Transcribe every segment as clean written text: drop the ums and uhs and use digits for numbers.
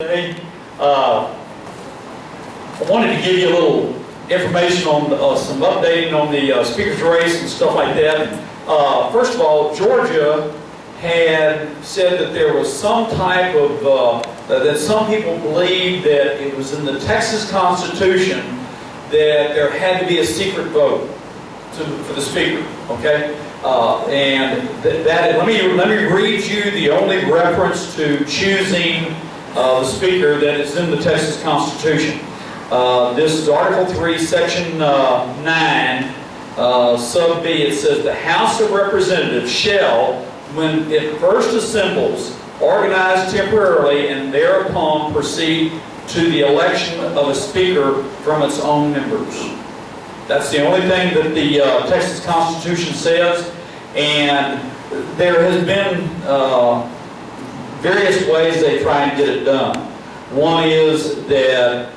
Hey, I wanted to give you a little information on some updating on the speaker's race and stuff like that. First of all, Georgia had said that there was some type of, that some people believed that it was in the Texas Constitution that there had to be a secret vote for the speaker, okay? Let me read you the only reference to choosing the speaker that is in the Texas Constitution. This is Article 3, Section 9, Sub B. It says, the House of Representatives shall, when it first assembles, organize temporarily and thereupon proceed to the election of a speaker from its own members. That's the only thing that the Texas Constitution says, and there has been various ways they try and get it done. One is that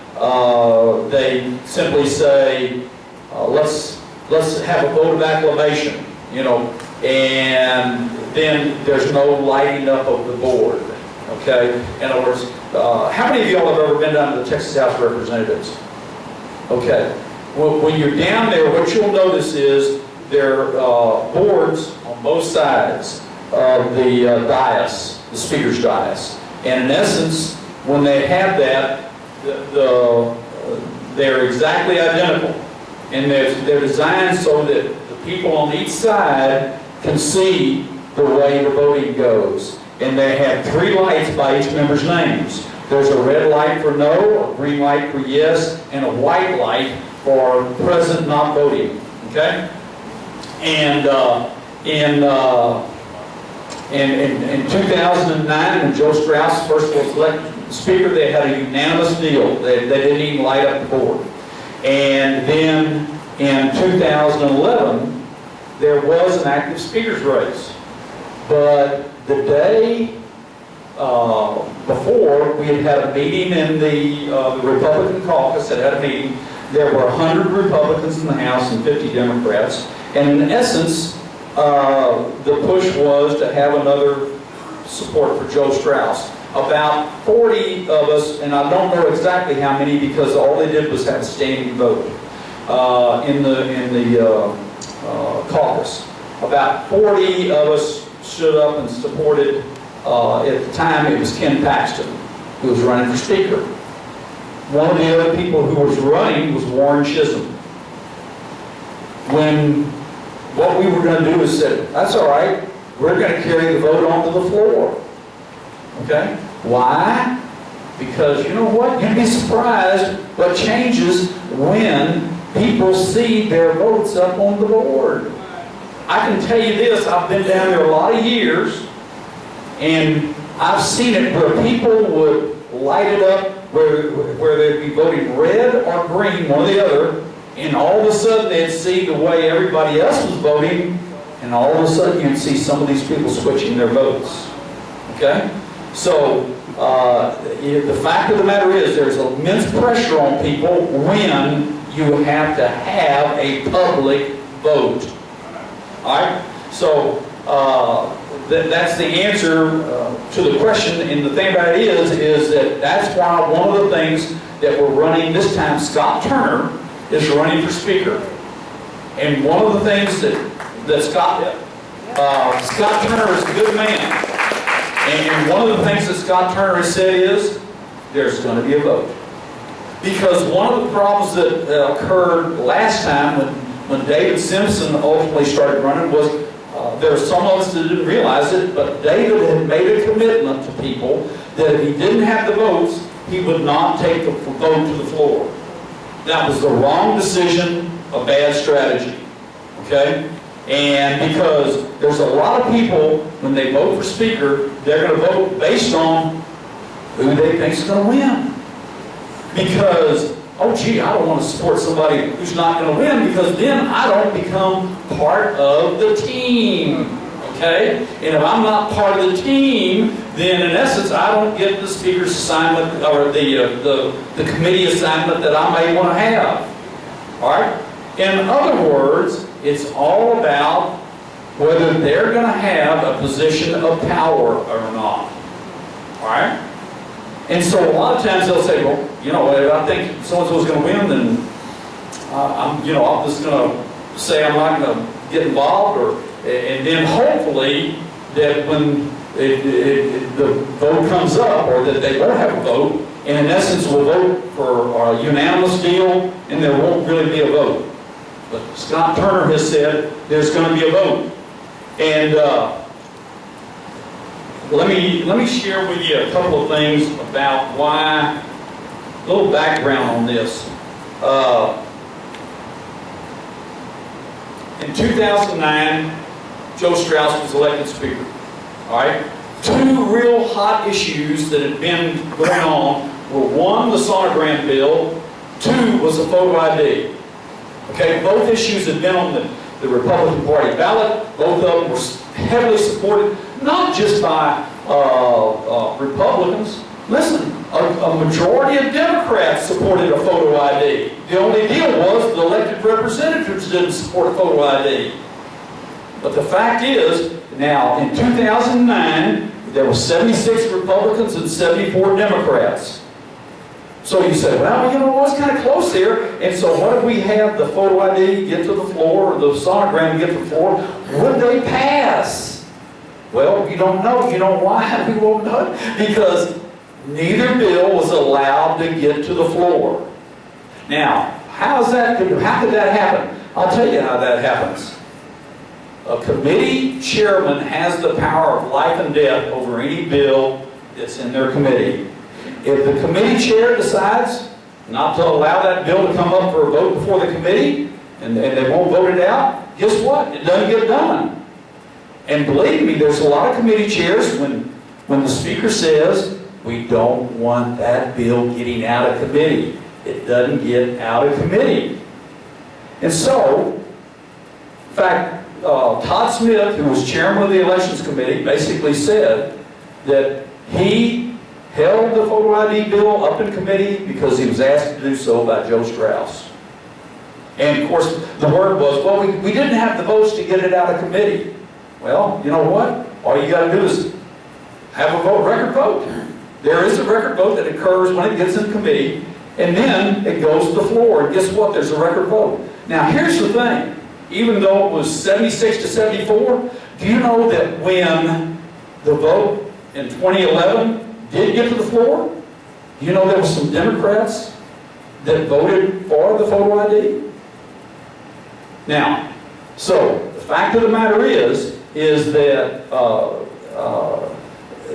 they simply say, let's have a vote of acclamation, you know, and then there's no lighting up of the board, okay? In other words, how many of y'all have ever been down to the Texas House of Representatives? Okay. Well, when you're down there, what you'll notice is there are boards on both sides of the dais, the speaker's dais. And in essence, when they have that, they're exactly identical. And they're designed so that the people on each side can see the way the voting goes. And they have 3 lights by each member's names. There's a red light for no, a green light for yes, and a white light for present not voting. Okay? And in 2009, when Joe Straus first was elected speaker, they had a unanimous deal. They didn't even light up the board. And then in 2011, there was an active speaker's race. But the day before, we had a meeting in the Republican caucus had a meeting. There were 100 Republicans in the House and 50 Democrats. And in essence, the push was to have another support for Joe Straus. About 40 of us, and I don't know exactly how many because all they did was have a standing vote in the caucus. About 40 of us stood up and supported, at the time it was Ken Paxton, who was running for speaker. One of the other people who was running was Warren Chisholm. When what we were going to do is say, that's all right, we're going to carry the vote onto the floor. Okay? Why? Because you know what? You'd be surprised what changes when people see their votes up on the board. I can tell you this, I've been down there a lot of years, and I've seen it where people would light it up where they'd be voting red or green, one or the other, and all of a sudden they'd see the way everybody else was voting, and all of a sudden you'd see some of these people switching their votes. Okay? So, the fact of the matter is there's immense pressure on people when you have to have a public vote. Alright? So, that's the answer to the question, and the thing about it is that that's why one of the things that we're running this time, Scott Turner is running for speaker. And one of the things that Scott Turner is a good man. And one of the things that Scott Turner has said is, there's going to be a vote. Because one of the problems that occurred last time when David Simpson ultimately started running was, there were some of us that didn't realize it, but David had made a commitment to people that if he didn't have the votes, he would not take the vote to the floor. That was the wrong decision, a bad strategy. Okay? And because there's a lot of people, when they vote for speaker, they're going to vote based on who they think is going to win. Because, oh gee, I don't want to support somebody who's not going to win, because then I don't become part of the team. Okay? And if I'm not part of the team, then in essence I don't get the speaker's assignment or the committee assignment that I may want to have. Alright? In other words, it's all about whether they're going to have a position of power or not. Alright? And so a lot of times they'll say, well, you know, if I think so-and-so is going to win, then I'm just going to say I'm not going to get involved, and then hopefully that when the vote comes up, or that they won't have a vote, and in essence will vote for a unanimous deal, and there won't really be a vote. But Scott Turner has said there's going to be a vote. And let me share with you a couple of things about why, a little background on this. In 2009, Joe Straus was elected Speaker. All right? Two real hot issues that had been going on were, one, the sonogram bill, two was the photo ID. Okay, both issues had been on the Republican Party ballot. Both of them were heavily supported, not just by Republicans. Listen, a majority of Democrats supported a photo ID. The only deal was the elected representatives didn't support a photo ID. But the fact is, now in 2009, there were 76 Republicans and 74 Democrats. So you say, well, you know, it's kind of close here. And so what if we have the photo ID get to the floor, or the sonogram get to the floor? Would they pass? Well, you don't know. You know why we won't know? Because neither bill was allowed to get to the floor. Now, how did that happen? I'll tell you how that happens. A committee chairman has the power of life and death over any bill that's in their committee. If the committee chair decides not to allow that bill to come up for a vote before the committee, and they won't vote it out, guess what? It doesn't get done. And believe me, there's a lot of committee chairs when the speaker says, we don't want that bill getting out of committee. It doesn't get out of committee. And so, in fact, Todd Smith, who was chairman of the Elections Committee, basically said that he held the photo ID bill up in committee because he was asked to do so by Joe Straus. And of course, the word was, well, we didn't have the votes to get it out of committee. Well, you know what? All you got to do is have a vote, record vote. There is a record vote that occurs when it gets in committee, and then it goes to the floor, and guess what? There's a record vote. Now, here's the thing. Even though it was 76 to 74, do you know that when the vote in 2011 did get to the floor, do you know there were some Democrats that voted for the photo ID? Now, so the fact of the matter is that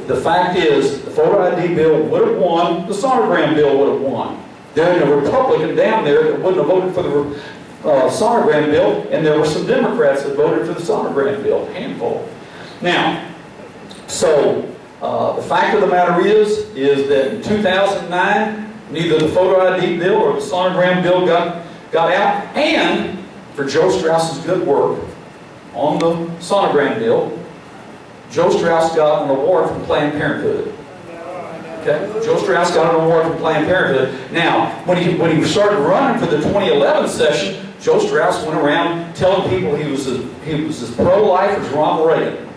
the fact is the photo ID bill would have won, the sonogram bill would have won. There was a Republican down there that wouldn't have voted for the sonogram bill, and there were some Democrats that voted for the sonogram bill, a handful. Now, so the fact of the matter is that in 2009, neither the photo ID bill or the sonogram bill got out, and for Joe Straus's good work on the sonogram bill, Joe Straus got an award from Planned Parenthood. Okay? Joe Straus got an award from Planned Parenthood. Now, when he started running for the 2011 session, Joe Straus went around telling people he was as pro-life as Ronald Reagan.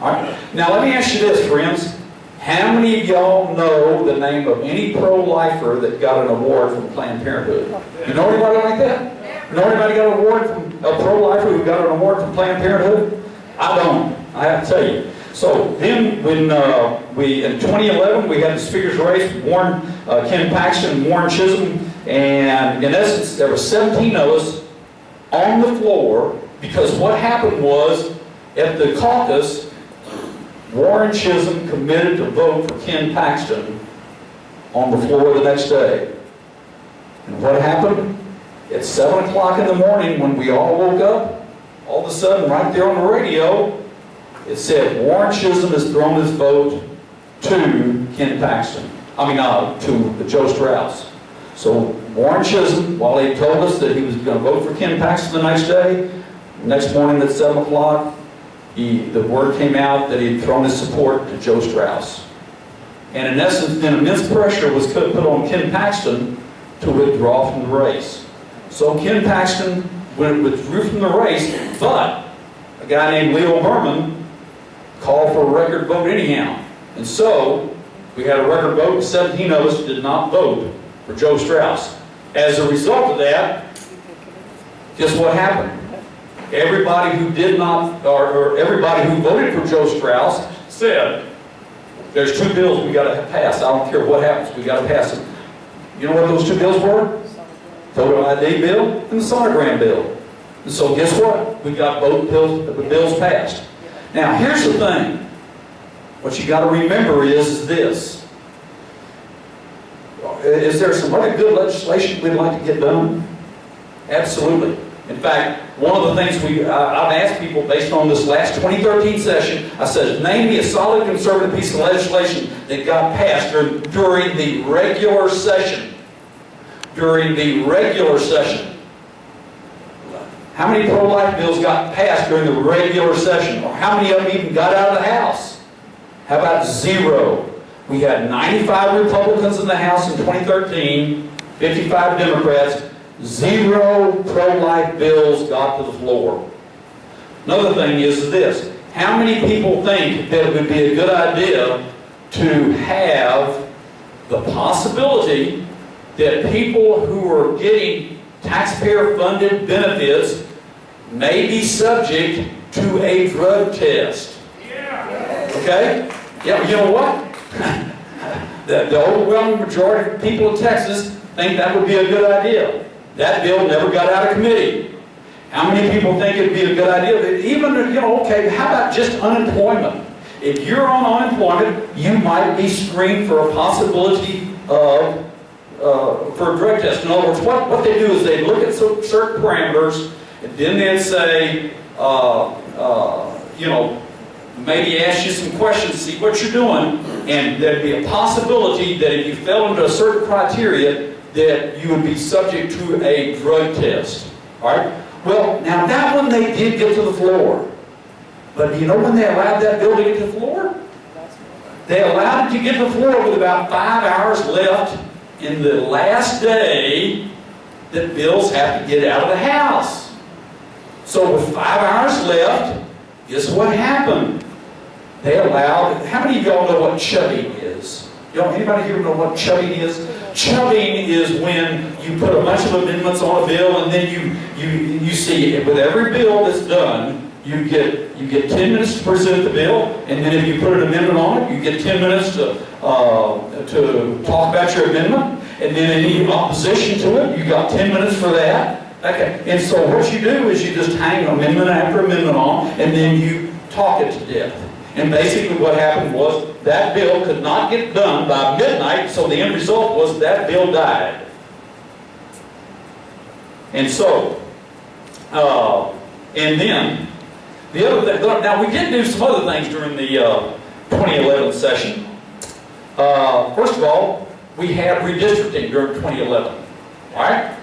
All right? Now, let me ask you this, friends. How many of y'all know the name of any pro-lifer that got an award from Planned Parenthood? You know anybody like that? You know anybody got an award from a pro-lifer who got an award from Planned Parenthood? I don't. I have to tell you. So then, when in 2011 we had the speaker's race, Ken Paxton and Warren Chisholm, and in essence there were 17 of us on the floor, because what happened was at the caucus, Warren Chisholm committed to vote for Ken Paxton on the floor the next day. And what happened? At 7 o'clock in the morning, when we all woke up, all of a sudden, right there on the radio, it said, Warren Chisholm has thrown his vote to Ken Paxton. To Joe Straus. So Warren Chisholm, while he told us that he was going to vote for Ken Paxton the next day, next morning at 7 o'clock, the word came out that he had thrown his support to Joe Straus. And in essence, then immense pressure was put on Ken Paxton to withdraw from the race. So Ken Paxton withdrew from the race, but a guy named Leo Berman called for a record vote anyhow. And so We had a record vote. 17 of us did not vote for Joe Straus. As a result of that, guess what happened? Everybody who did not, or everybody who voted for Joe Straus said, there's two bills we got to pass. I don't care what happens. We got to pass them. You know what those two bills were? Photo ID bill and the sonogram bill. And so guess what? We got both bills passed. Now here's the thing. What you got to remember is this. Is there some other good legislation we'd like to get done? Absolutely. In fact, one of the things I've asked people based on this last 2013 session, I said, name me a solid conservative piece of legislation that got passed during the regular session. During the regular session. How many pro-life bills got passed during the regular session? Or how many of them even got out of the House? How about zero? We had 95 Republicans in the House in 2013, 55 Democrats. Zero pro-life bills got to the floor. Another thing is this. How many people think that it would be a good idea to have the possibility that people who are getting taxpayer-funded benefits may be subject to a drug test? Okay? Yeah, you know what? The overwhelming majority of people in Texas think that would be a good idea. That bill never got out of committee. How many people think it would be a good idea? Even, okay, how about just unemployment? If you're on unemployment, you might be screened for a possibility of, for a drug test. In other words, what they do is they look at certain parameters, and then they'd say, maybe ask you some questions, see what you're doing, and there'd be a possibility that if you fell into a certain criteria, that you would be subject to a drug test. All right? Well, now that one they did get to the floor. But you know when they allowed that bill to get to the floor? They allowed it to get to the floor with about 5 hours left in the last day that bills have to get out of the House. So with 5 hours left, guess what happened? They allowed, how many of y'all know what chubbing is? Anybody here know what chubbing is? Chubbing is when you put a bunch of amendments on a bill, and then you see with every bill that's done, you get 10 minutes to present the bill, and then if you put an amendment on it, you get 10 minutes to talk about your amendment, and then any opposition to it, you got 10 minutes for that. Okay, and so what you do is you just hang amendment after amendment on, and then you talk it to death. And basically what happened was that bill could not get done by midnight, so the end result was that bill died. And so, and then, the other thing, now we did do some other things during the 2011 session. First of all, we had redistricting during 2011. All right?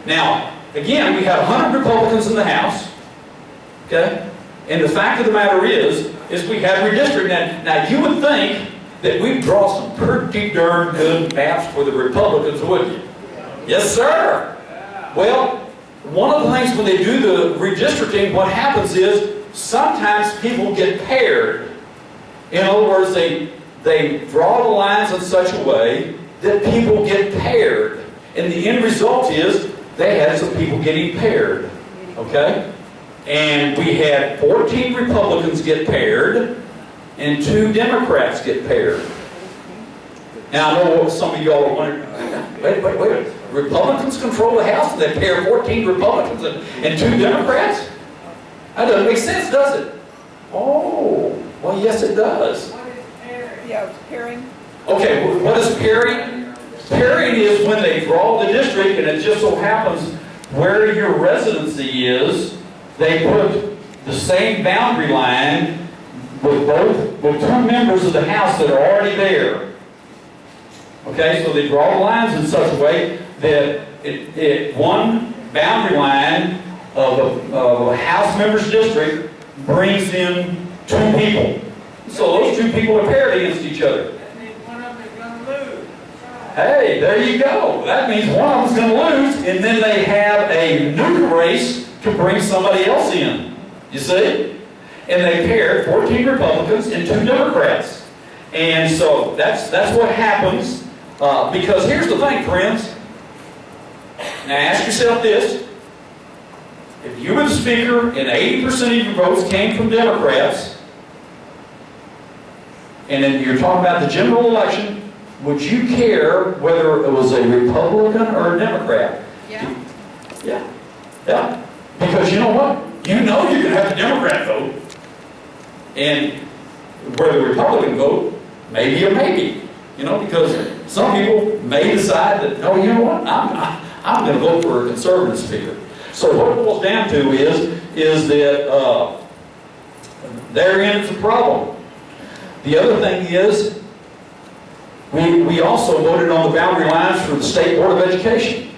Now, again, we had 100 Republicans in the House. Okay? And the fact of the matter is we have redistricting. Now you would think that we'd draw some pretty darn good maps for the Republicans, wouldn't you? Yes, sir. Well, one of the things when they do the redistricting, what happens is sometimes people get paired. In other words, they draw the lines in such a way that people get paired. And the end result is they had some people getting paired. Okay? And we had 14 Republicans get paired and 2 Democrats get paired. Now I know some of y'all are wondering, wait. Republicans control the House and they pair 14 Republicans and 2 Democrats? That doesn't make sense, does it? Oh, well yes it does. What is pairing? Yeah, pairing. Okay, what is pairing? Pairing is when they draw the district and it just so happens where your residency is, they put the same boundary line with 2 members of the House that are already there. Okay, so they draw the lines in such a way that one boundary line of a House member's district brings in 2 people. So those 2 people are paired against each other. That means one of them is going to lose. Hey, there you go. That means one of them's going to lose, and then they have a new race to bring somebody else in. You see? And they paired 14 Republicans and 2 Democrats. And so that's what happens, because here's the thing, friends. Now ask yourself this. If you were the speaker and 80% of your votes came from Democrats, and then you're talking about the general election, would you care whether it was a Republican or a Democrat? Yeah. Yeah. Yeah. Because you know what? You know you're going to have the Democrat vote. And where the Republican vote, maybe a maybe. You know, because some people may decide that, oh, you know what? I'm going to vote for a conservative speaker. So what it boils down to is that therein is the problem. The other thing is, we also voted on the boundary lines for the State Board of Education.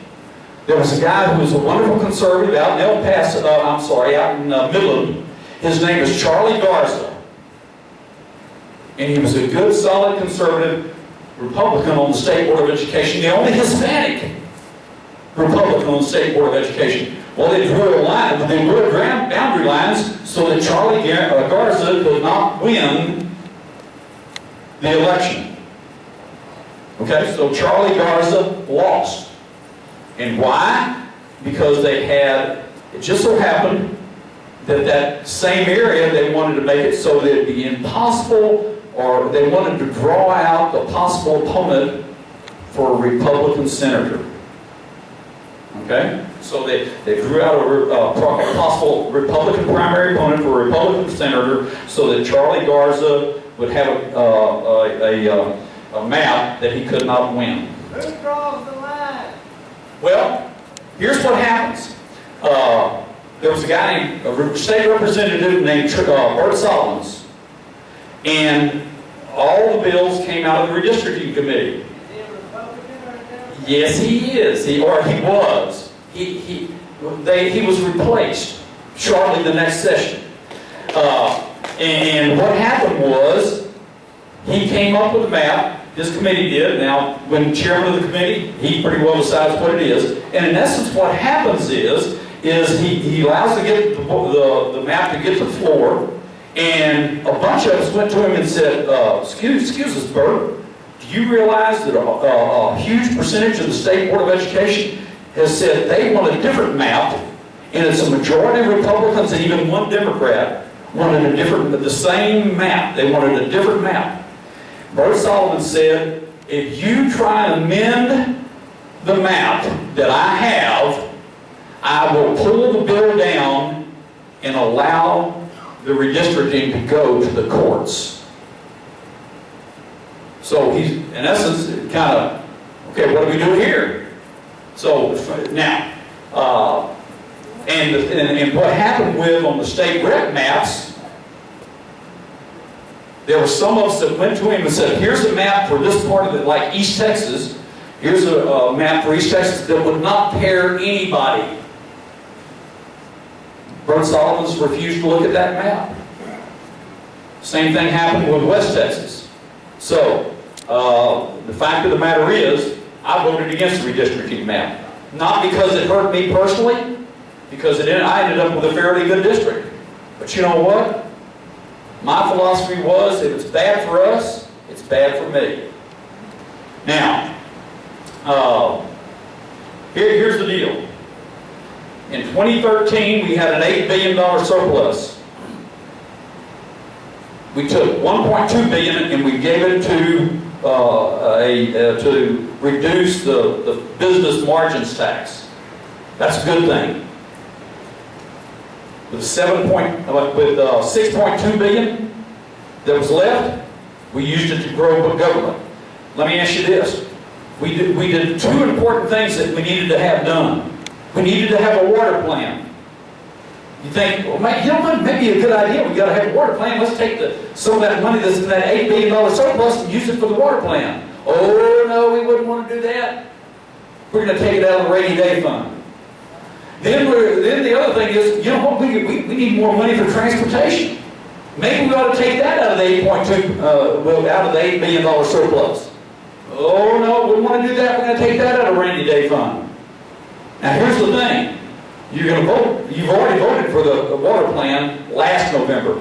There was a guy who was a wonderful conservative out in El Paso, out in Midland. His name is Charlie Garza. And he was a good, solid conservative Republican on the State Board of Education, the only Hispanic Republican on the State Board of Education. Well, they drew a line, they drew boundary lines so that Charlie Garza could not win the election. Okay, so Charlie Garza lost. And why? Because they had, it just so happened that same area, they wanted to make it so that it'd be impossible, or they wanted to draw out the possible opponent for a Republican senator. Okay? So they drew out a possible Republican primary opponent for a Republican senator so that Charlie Garza would have a map that he could not win. Who draws the line? Well, here's what happens. There was a guy named, a state representative named Bert Solomons, and all the bills came out of the redistricting committee. Is he a Republican or a Democrat? Yes, he is. He was. He was replaced shortly the next session. And what happened was, he came up with a map. His committee did. Now, when chairman of the committee, he pretty well decides what it is. And in essence, what happens is he allows to get the map to get to the floor. And a bunch of us went to him and said, excuse us, Bert, do you realize that a huge percentage of the State Board of Education has said they want a different map, and it's a majority of Republicans and even one Democrat wanted the same map. They wanted a different map. Bert Solomon said, if you try and amend the map that I have, I will pull the bill down and allow the redistricting to go to the courts. So he's, in essence, kind of, okay, what do we do here? So now, and what happened with on the state rep maps, there were some of us that went to him and said, here's a map for this part of it, like East Texas. Here's a map for East Texas that would not pair anybody. Bert Solomons refused to look at that map. Same thing happened with West Texas. So, the fact of the matter is, I voted against the redistricting map. Not because it hurt me personally, because I ended up with a fairly good district. But you know what? My philosophy was, if it's bad for us, it's bad for me. Now, here's the deal. In 2013, we had an $8 billion surplus. We took $1.2 billion and we gave it to reduce the business margins tax. That's a good thing. With 6.2 billion that was left, we used it to grow government. Let me ask you this: we did two important things that we needed to have done. We needed to have a water plan. You think, well, maybe a good idea. We got to have a water plan. Let's take some of that money that's in that $8 billion surplus and use it for the water plan. Oh no, we wouldn't want to do that. We're going to take it out of the rainy day fund. Then the other thing is, you know what, we need more money for transportation. Maybe we ought to take that out of the out of the $8 billion surplus. Oh no, we want to do that. We're going to take that out of the rainy day fund. Now here's the thing. You're going to vote. You've already voted for the water plan last November.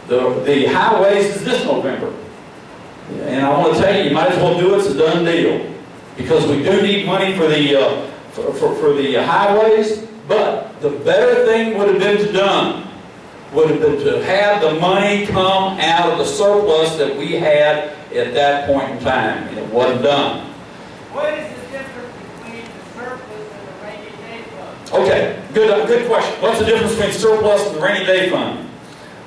The highways is this November. And I want to tell you, you might as well do it. It's a done deal. Because we do need money for the highways, but the better thing would have been to have the money come out of the surplus that we had at that point in time, and it wasn't done. What is the difference between the surplus and the rainy day fund? Okay, good question. What's the difference between surplus and the rainy day fund?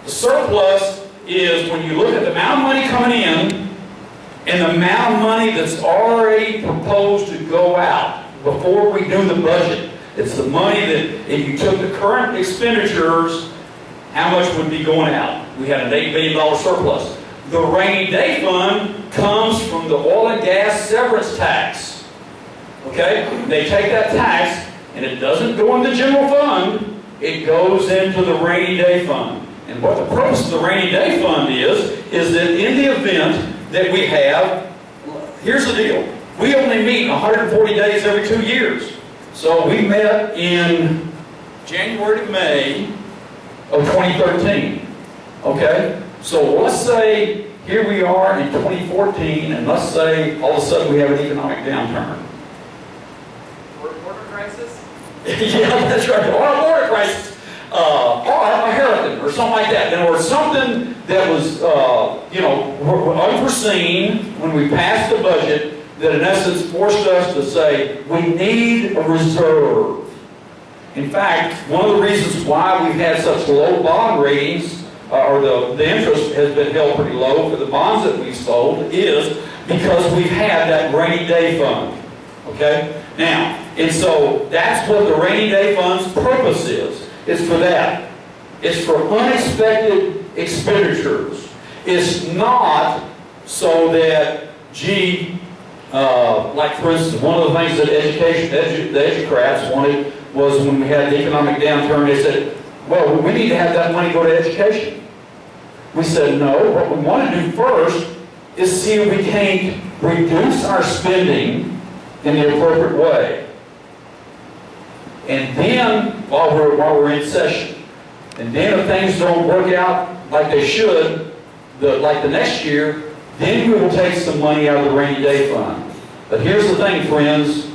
The surplus is when you look at the amount of money coming in and the amount of money that's already proposed to go out before we do the budget. It's the money that if you took the current expenditures, how much would be going out? We had an $8 billion surplus. The rainy day fund comes from the oil and gas severance tax. Okay? They take that tax and it doesn't go in the general fund, it goes into the rainy day fund. And what the purpose of the rainy day fund is that in the event that we have, here's the deal, we only meet 140 days every 2 years. So we met in January to May of 2013. Okay? So let's say here we are in 2014, and let's say all of a sudden we have an economic downturn. Border crisis? Yeah, that's right. Or a border crisis. Or a hurricane, or something like that. Or something that was, unforeseen when we passed the budget that in essence forced us to say, we need a reserve. In fact, one of the reasons why we've had such low bond ratings, or the interest has been held pretty low for the bonds that we've sold, is because we've had that rainy day fund. Okay? Now, and so that's what the rainy day fund's purpose is. It's for that. It's for unexpected expenditures. It's not so that, like for instance, one of the things that the educrats wanted was when we had the economic downturn, they said, well, we need to have that money go to education. We said, no, what we want to do first is see if we can't reduce our spending in the appropriate way. And then, while we're in session, and then if things don't work out like they should, like the next year, then we will take some money out of the rainy day fund. But here's the thing, friends.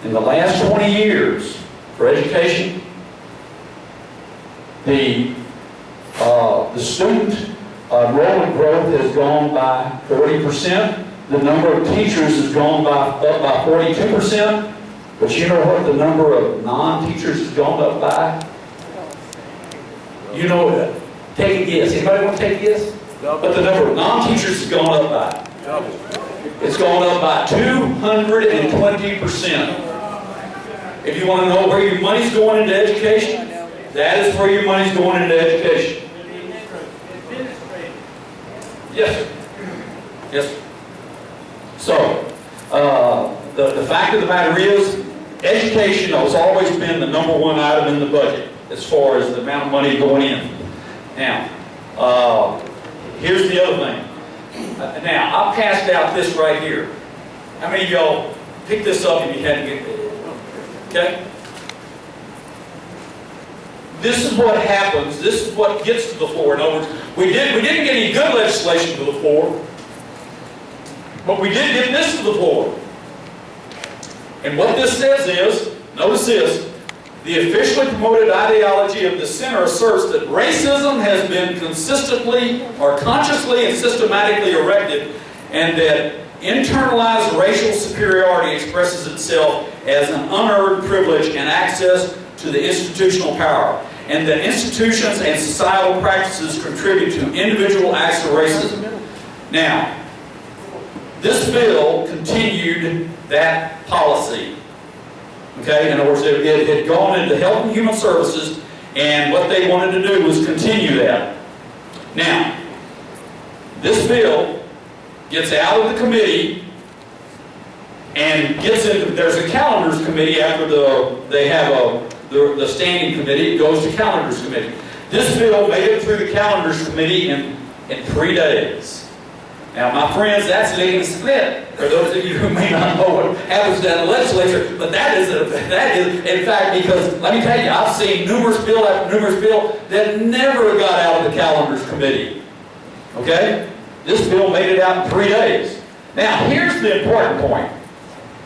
In the last 20 years, for education, the student enrollment growth has gone by 40%. The number of teachers has gone up by 42%. But you know what the number of non-teachers has gone up by? You know, take a guess. Anybody want to take a guess? But the number of non-teachers has gone up by? It's gone up by 220%. If you want to know where your money's going into education, that is where your money's going into education. Yes, sir. Yes, sir. So, the fact of the matter is, education has always been the number one item in the budget as far as the amount of money going in. Now, here's the other thing. Now, I passed out this right here. How many of y'all picked this up and you had to get it? Okay? This is what happens. This is what gets to the floor. In other words, we didn't get any good legislation to the floor, but we did get this to the floor. And what this says is, notice this, the officially promoted ideology of the center asserts that racism has been consistently or consciously and systematically erected, and that internalized racial superiority expresses itself as an unearned privilege and access to the institutional power, and that institutions and societal practices contribute to individual acts of racism. Now, this bill continued that policy. Okay, in other words, it had gone into Health and Human Services, and what they wanted to do was continue that. Now, this bill gets out of the committee and gets into, there's a calendars committee after they have the standing committee, it goes to calendars committee. This bill made it through the calendars committee in 3 days. Now, my friends, that's lick and split. For those of you who may not know what happens down the legislature, but that is, in fact, because let me tell you, I've seen numerous bill after numerous bill that never got out of the calendars committee. Okay? This bill made it out in 3 days. Now, here's the important point.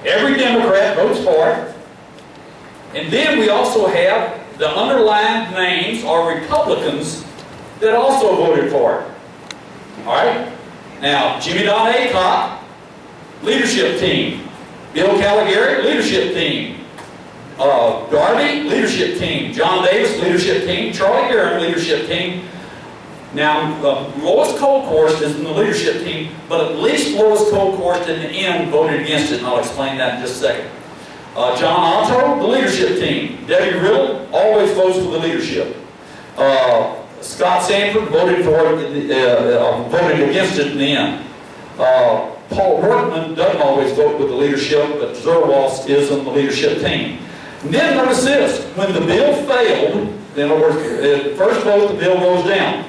Every Democrat votes for it. And then we also have the underlined names are Republicans that also voted for it. All right? Now, Jimmy Don Aycock, leadership team. Bill Caligari, leadership team. Darby, leadership team. John Davis, leadership team. Charlie Aaron, leadership team. Now, Lois Colcourse is in the leadership team, but at least Lois Colcourse in the end voted against it, and I'll explain that in just a second. John Otto, the leadership team. Debbie Riddle always votes for the leadership. Scott Sanford voted for it, voted against it in the end. Paul Workman doesn't always vote with the leadership, but Zerwas is on the leadership team. And then notice this: when the bill failed, in other words, first vote, the bill goes down.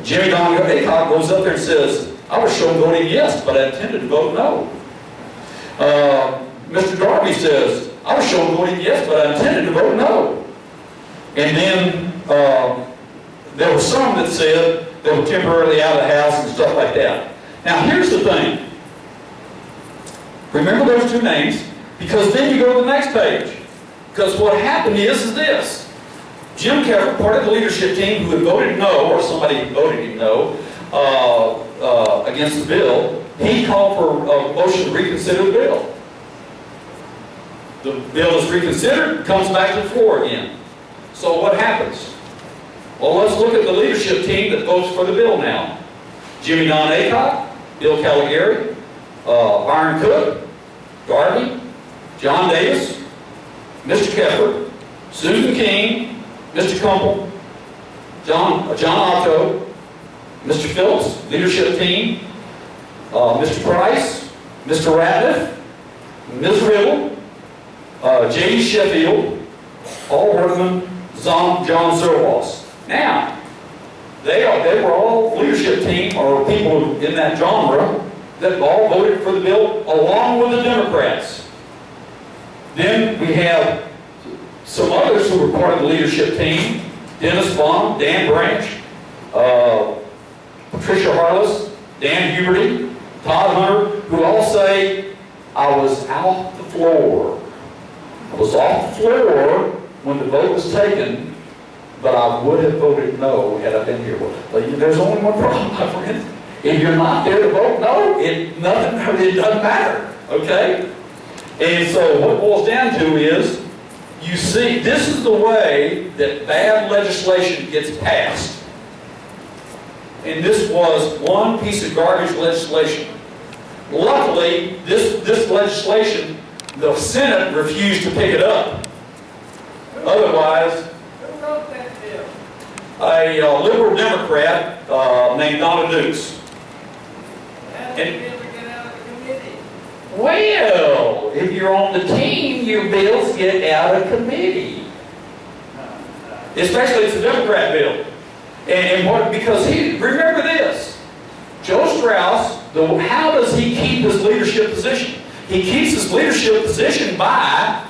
Jimmy Don Aycock goes up there and says, I was shown voting yes, but I intended to vote no. Mr. Darby says, I was shown voting yes, but I intended to vote no. And then there were some that said they were temporarily out of the house and stuff like that. Now here's the thing. Remember those two names, because then you go to the next page. Because what happened is this. Jim Keffer, part of the leadership team who had voted no, or somebody voted him no, against the bill, he called for a motion to reconsider the bill. The bill is reconsidered, comes back to the floor again. So what happens? Well, let's look at the leadership team that votes for the bill now. Jimmy Don Aycock, Bill Caligari, Byron Cook, Darby, John Davis, Mr. Keffer, Susan King, Mr. Kumpel, John Otto, Mr. Phillips, leadership team, Mr. Price, Mr. Ratliff, Ms. Riddle, J.D. Sheffield, Paul Workman, John Zerwas. Now, they were all leadership team or people in that genre that all voted for the bill along with the Democrats. Then we have some others who were part of the leadership team: Dennis Vaughn, Dan Branch, Patricia Harless, Dan Huberty, Todd Hunter, who all say, I was off the floor. I was off the floor when the vote was taken, but I would have voted no had I been here. But there's only one problem, my friend. If you're not there to vote no, it doesn't matter. Okay? And so what it boils down to is, you see, this is the way that bad legislation gets passed. And this was one piece of garbage legislation. Luckily, this legislation, the Senate refused to pick it up. Otherwise, Who wrote that bill? a liberal Democrat named Donna Dukes. How did the bill get out of the committee? Well, if you're on the team, your bills get out of committee. Especially it's a Democrat bill. Because remember this, Joe Straus, how does he keep his leadership position? He keeps his leadership position by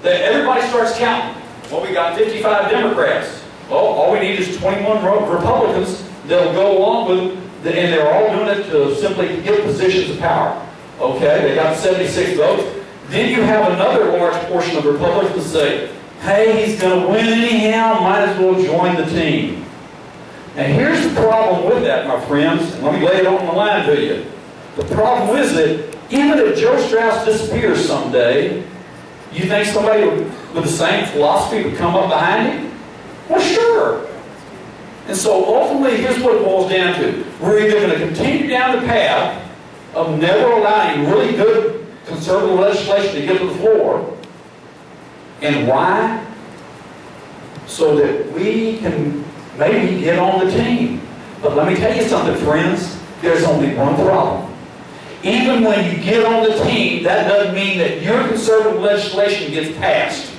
that everybody starts counting. Well, we got 55 Democrats. Well, all we need is 21 Republicans that'll go along with it, and they're all doing it to simply get positions of power. Okay, they got 76 votes. Then you have another large portion of Republicans say, hey, he's going to win anyhow, might as well join the team. Now here's the problem with that, my friends, and let me lay it on the line to you. The problem is that even if Joe Straus disappears someday, you think somebody with the same philosophy would come up behind him? Well, sure. And so ultimately, here's what it boils down to. We're either going to continue down the path of never allowing really good conservative legislation to get to the floor. And why? So that we can maybe get on the team. But let me tell you something, friends. There's only one problem. Even when you get on the team, that doesn't mean that your conservative legislation gets passed.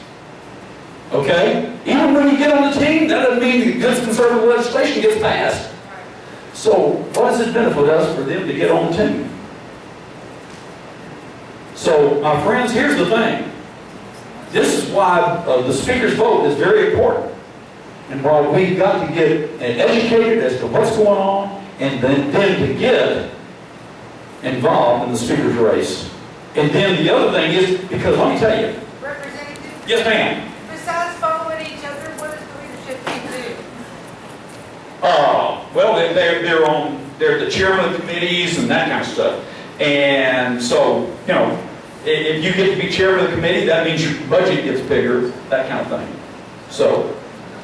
Okay? Even when you get on the team, that doesn't mean that good conservative legislation gets passed. So, what does it benefit us for them to get on the team? So, my friends, here's the thing. This is why the Speaker's vote is very important. And while we've got to get educated as to what's going on, and then to get involved in the speaker's race. And then the other thing is, because let me tell you. Representative, Yes, ma'am. besides following each other, what does the leadership team do? Well, they're the chairman of the committees and that kind of stuff. And so, you know, if you get to be chairman of the committee, that means your budget gets bigger, that kind of thing. So,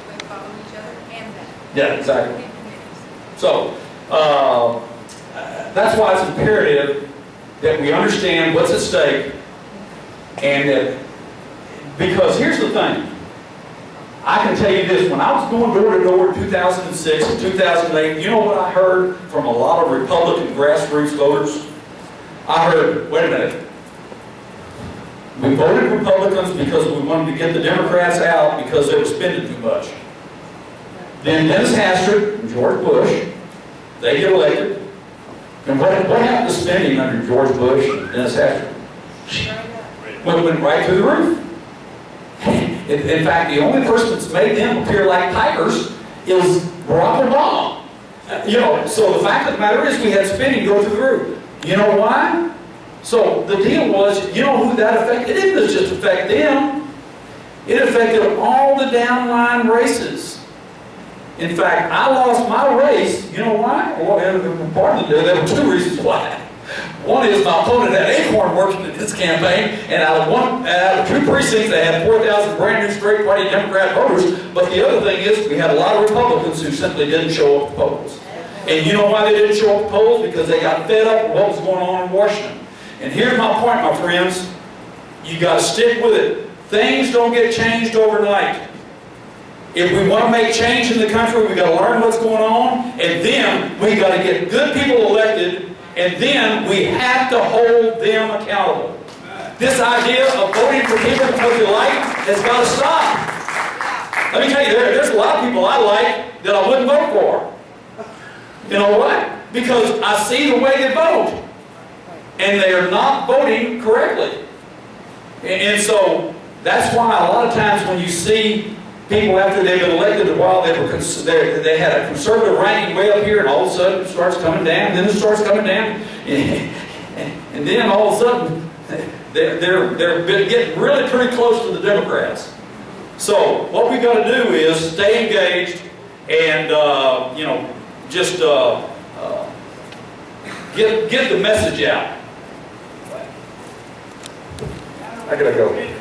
We follow each other and that. yeah, exactly. And committees. So, that's why it's imperative that we understand what's at stake, and that, because here's the thing. I can tell you this, when I was going door to door in 2006 and 2008, you know what I heard from a lot of Republican grassroots voters? I heard, wait a minute, we voted Republicans because we wanted to get the Democrats out because they were spending too much. Then Dennis Hastert and George Bush, they get elected. And what happened to spending under George Bush and Dennis Hastert? Went right through the roof. In fact, the only person that's made them appear like tigers is Barack Obama. You know, so the fact of the matter is we had spending go through the roof. You know why? So the deal was, you know who that affected? It didn't just affect them. It affected all the downline races. In fact, I lost my race. You know why? Well, partly there were two reasons why. One is my opponent had Acorn working in his campaign, and out of two precincts, they had 4,000 brand new straight party Democrat voters. But the other thing is, we had a lot of Republicans who simply didn't show up to polls. And you know why they didn't show up to polls? Because they got fed up with what was going on in Washington. And here's my point, my friends. You got to stick with it. Things don't get changed overnight. If we want to make change in the country, we got to learn what's going on, and then we got to get good people elected, and then we have to hold them accountable. This idea of voting for people because you like has got to stop. Let me tell you, there's a lot of people I like that I wouldn't vote for. You know what? Because I see the way they vote, and they are not voting correctly. And so that's why a lot of times when you see people after they've been elected a while, they had a conservative ranking way up here, and all of a sudden it starts coming down, and then it starts coming down, and then all of a sudden they're getting really pretty close to the Democrats. So what we got to do is stay engaged and you know, just get the message out. I gotta go.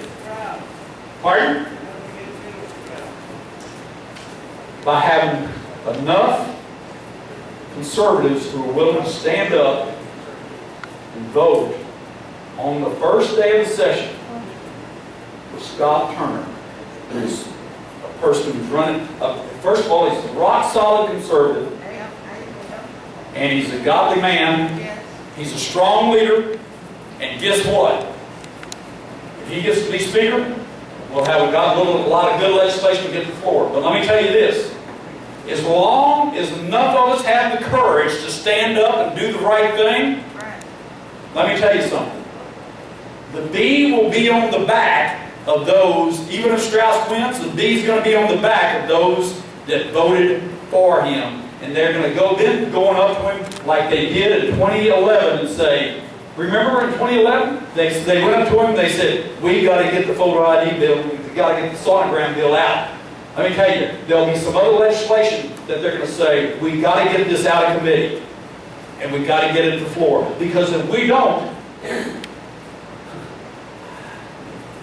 Pardon? By having enough conservatives who are willing to stand up and vote on the first day of the session for Scott Turner, who's a person who's running, first of all, he's a rock solid conservative, and he's a godly man, he's a strong leader, and guess what? If he gets to be speaker, we'll have a lot of good legislation to get to the floor. But let me tell you this. As long as enough of us have the courage to stand up and do the right thing, let me tell you something. The bee will be on the back of those, even if Straus wins, the bee's going to be on the back of those that voted for him. And they're going to go then going up to him like they did in 2011 and say, remember in 2011? They went up to him and they said, we got to get the photo ID bill, we got to get the sonogram bill out. Let me tell you, there'll be some other legislation that they're going to say, we got to get this out of committee. And we got to get it to the floor. Because if we don't,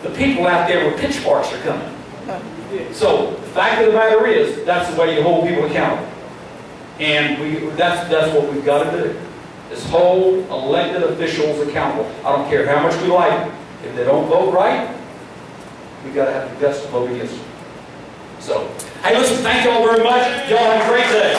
the people out there with pitchforks are coming. So the fact of the matter is, that's the way you hold people accountable. And that's what we've got to do. Is hold elected officials accountable. I don't care how much we like them. If they don't vote right, we've got to have the guts to vote against them. So, hey, listen, thank you all very much. Y'all have a great day.